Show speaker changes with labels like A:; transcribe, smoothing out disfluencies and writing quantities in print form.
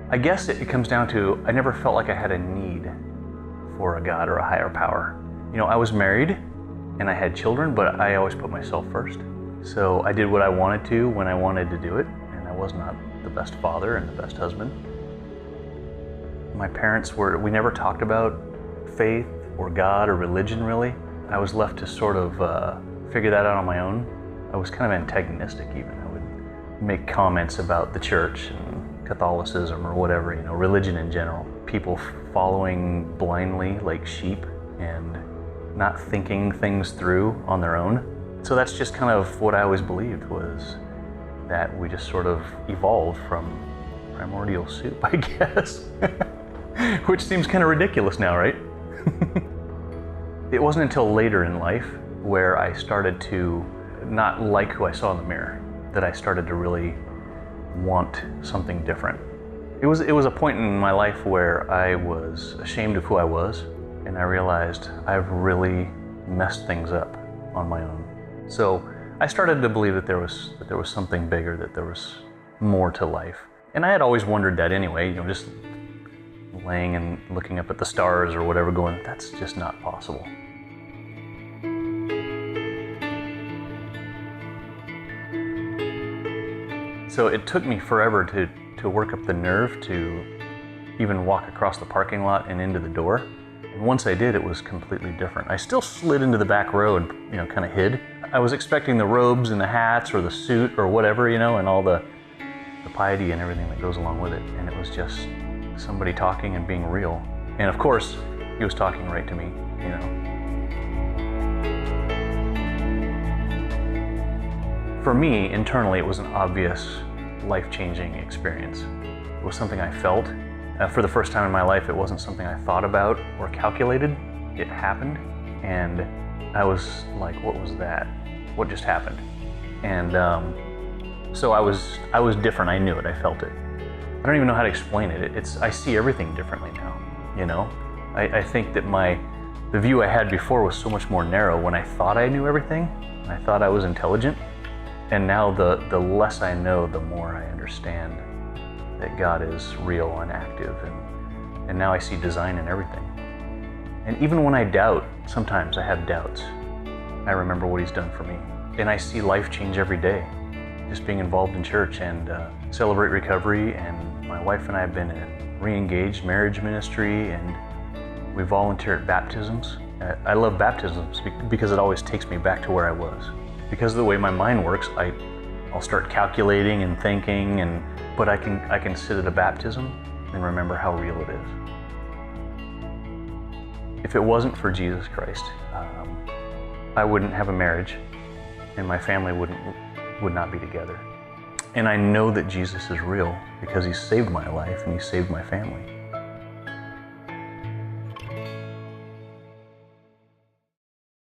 A: I guess it comes down to, I never felt like I had a need for a God or a higher power. You know, I was married and I had children, but I always put myself first. So I did what I wanted to when I wanted to do it, and I was not the best father and the best husband. My parents we never talked about faith or God or religion really. I was left to sort of figure that out on my own. I was kind of antagonistic even. I would make comments about the church and Catholicism or whatever, you know, religion in general. People following blindly like sheep and not thinking things through on their own. So that's just kind of what I always believed, was that we just sort of evolved from primordial soup, I guess. Which seems kind of ridiculous now, right? It wasn't until later in life where I started to not like who I saw in the mirror that I started to really want something different. It was a point in my life where I was ashamed of who I was, and I realized I've really messed things up on my own. So I started to believe that there was something bigger, that there was more to life. And I had always wondered that anyway, you know, just laying and looking up at the stars or whatever, going, that's just not possible. So it took me forever to work up the nerve to even walk across the parking lot and into the door. And once I did, it was completely different. I still slid into the back row and, you know, kind of hid. I was expecting the robes and the hats or the suit or whatever, you know, and all the piety and everything that goes along with it. And it was just somebody talking and being real. And of course, he was talking right to me, you know. For me, internally, it was an obvious, life-changing experience. It was something I felt. For the first time in my life, it wasn't something I thought about or calculated. It happened, and I was like, what was that? What just happened? And so I was different. I knew it. I felt it. I don't even know how to explain it. I see everything differently now, you know? I think that the view I had before was so much more narrow when I thought I knew everything. I thought I was intelligent. And now the less I know, the more I understand that God is real and active, and now I see design in everything. And even when I doubt, sometimes I have doubts, I remember what He's done for me. And I see life change every day, just being involved in church and Celebrate Recovery, and my wife and I have been in re-engaged marriage ministry, and we volunteer at baptisms. I love baptisms because it always takes me back to where I was. Because of the way my mind works, I'll start calculating and thinking, but I can sit at a baptism and remember how real it is. If it wasn't for Jesus Christ, I wouldn't have a marriage, and my family would not be together. And I know that Jesus is real because He saved my life and He saved my family.